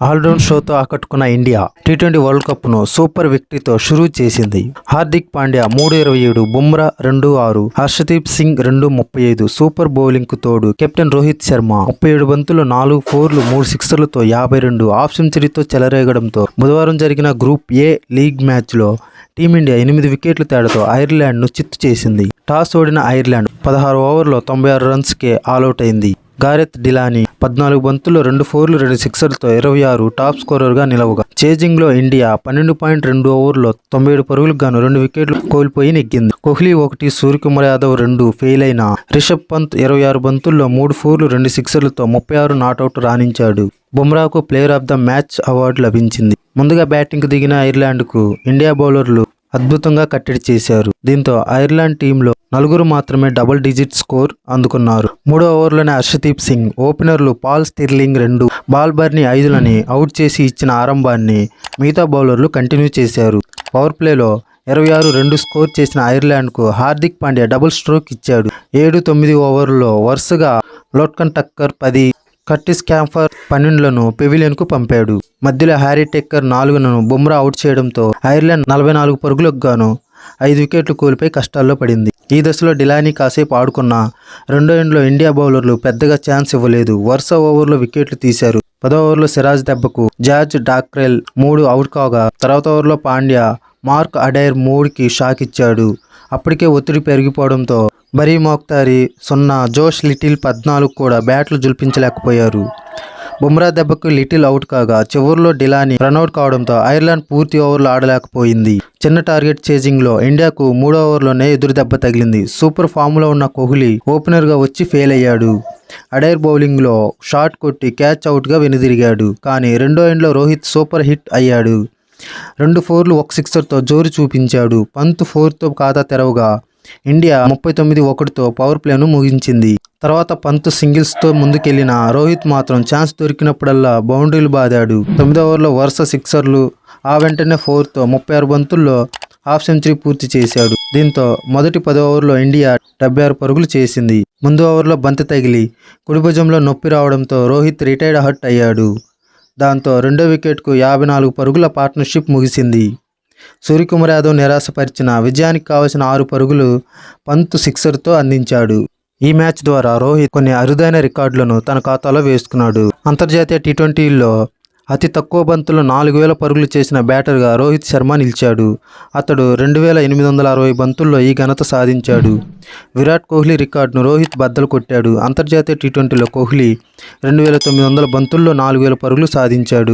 All round షోతో ఆకట్టుకున్న India T20 world cup ను super విక్టరీతో షురూ చేసింది. హార్దిక్ పాండ్యా 3.27, బుమ్రా 2.6, హర్షదీప్ సింగ్ 2.35 సూపర్ బౌలింగ్ కు తోడు కెప్టెన్ రోహిత్ శర్మ 37 బంతుల్లో 4 ఫోర్లు 3 సిక్సర్లతో 52 హాఫ్ సెంచరీతో చెలరేగడంతో బుధవారం జరిగిన గ్రూప్ ఏ లీగ్ మ్యాచ్ లో టీమిండియా 8 వికెట్ల తేడాతో ఐర్లాండ్ ను చిత్తు చేసింది. టాస్ ఓడిన ఐర్లాండ్ 16 ఓవర్లో 96 రన్స్ కే ఆలౌట్ అయింది. గారెత్ డిలానీ 14 బంతుల్లో 2 ఫోర్లు 2 సిక్సర్లతో 26 టాప్ స్కోరర్ గా నిలవగా చేజింగ్ లో ఇండియా 12.2 ఓవర్లో 97 పరుగులకు గాను 2 వికెట్లు కోల్పోయి నెగ్గింది. కోహ్లీ 1, సూర్యకుమార్ యాదవ్ 2 ఫెయిల్ అయిన రిషబ్ పంత్ 26 బంతుల్లో 3 ఫోర్లు 2 సిక్సర్లతో 36 నాటౌట్ రాణించాడు. బుమ్రాకు player of the match award లభించింది. ముందుగా బ్యాటింగ్ కు దిగిన ఐర్లాండ్ కు ఇండియా బౌలర్లు అద్భుతంగా కట్టడి చేశారు. దీంతో ఐర్లాండ్ టీంలో 4 మాత్రమే డబుల్ డిజిట్ స్కోర్ అందుకున్నారు. 3వ ఓవర్లోనే హర్షదీప్ సింగ్, ఓపెనర్లు పాల్ స్టిర్లింగ్ 2, బాల్ బర్నీ 5లని అవుట్ చేసి ఇచ్చిన ఆరంభాన్ని మిగతా బౌలర్లు కంటిన్యూ చేశారు. పవర్ ప్లేలో 26 స్కోర్ చేసిన ఐర్లాండ్కు హార్దిక్ పాండ్యా డబుల్ స్ట్రోక్ ఇచ్చాడు. 7-9 ఓవర్లలో వరుసగా లోట్కన్ టక్కర్ 10, కర్టిస్ క్యాంఫర్ 12లను పెవిలియన్ కు పంపాడు. మధ్యలో హ్యారీ టెక్కర్ 4ను బుమ్రా అవుట్ చేయడంతో ఐర్లాండ్ 44 పరుగులకు గాను 5 వికెట్లు కోల్పోయి కష్టాల్లో పడింది. ఈ దశలో డిలానీ కాసేపు ఆడుకున్న రెండో ఎండ్లో ఇండియా బౌలర్లు పెద్దగా ఛాన్స్ ఇవ్వలేదు. వరుస ఓవర్లో వికెట్లు తీశారు. 10వ ఓవర్లో సిరాజ్ దెబ్బకు జార్జ్ డాక్రెల్ 3 అవుట్ కాగా తర్వాత ఓవర్లో పాండ్యా మార్క్ అడైర్ 3కి షాక్ ఇచ్చాడు. అప్పటికే ఒత్తిడి పెరిగిపోవడంతో బరీ మోక్తారి 0, జోష్ లిటిల్ 14 కూడా బ్యాట్లు జుల్పించలేకపోయారు. బుమ్రా దెబ్బకు లిటిల్ అవుట్ కాగా చివరిలో డిలానీ రన్అట్ కావడంతో ఐర్లాండ్ పూర్తి ఓవర్లు ఆడలేకపోయింది. చిన్న టార్గెట్ చేజింగ్ లో ఇండియాకు 3వ ఓవర్లోనే ఎదురు దెబ్బ తగిలింది. సూపర్ ఫామ్ లో ఉన్న కోహ్లీ ఓపెనర్ గా వచ్చి ఫెయిల్ అయ్యాడు. అడైర్ బౌలింగ్ లో షాట్ కొట్టి క్యాచ్ అవుట్ గా వెనుదిరిగాడు. కానీ రెండో ఎండ్లో రోహిత్ సూపర్ హిట్ అయ్యాడు. 2 ఫోర్లు 1 సిక్సర్తో జోరు చూపించాడు. పంత్ 4తో ఖాతా తెరవగా ఇండియా 39-1తో పవర్ ప్లేను ముగించింది. తర్వాత పంత్ సింగిల్స్తో ముందుకెళ్లిన రోహిత్ మాత్రం ఛాన్స్ దొరికినప్పుడల్లా బౌండరీలు బాదాడు. 9వ ఓవర్లో వరుస సిక్సర్లు, ఆ వెంటనే 4తో 36 బంతుల్లో హాఫ్ సెంచరీ పూర్తి చేశాడు. దీంతో మొదటి 10 ఓవర్లో ఇండియా 76 పరుగులు చేసింది. ముందు ఓవర్లో బంతి తగిలి కుడి భుజంలో నొప్పి రావడంతో రోహిత్ రిటైర్డ్ హర్ట్ అయ్యాడు. దాంతో రెండో వికెట్కు 54 పరుగుల పార్ట్నర్షిప్ ముగిసింది. సూర్యకుమార్ యాదవ్ నిరాశపరిచిన విజయానికి కావలసిన 6 పరుగులు పంత్ సిక్సర్తో అందించాడు. ఈ మ్యాచ్ ద్వారా రోహిత్ కొన్ని అరుదైన రికార్డులను తన ఖాతాలో వేసుకున్నాడు. అంతర్జాతీయ టీ20లో అతి తక్కువ బంతుల్లో 4000 పరుగులు చేసిన బ్యాటర్గా రోహిత్ శర్మ నిలిచాడు. అతడు 2860 బంతుల్లో ఈ ఘనత సాధించాడు. విరాట్ కోహ్లీ రికార్డును రోహిత్ బద్దలు కొట్టాడు. అంతర్జాతీయ టీ20లో కోహ్లీ 2900 బంతుల్లో 4000 పరుగులు సాధించాడు.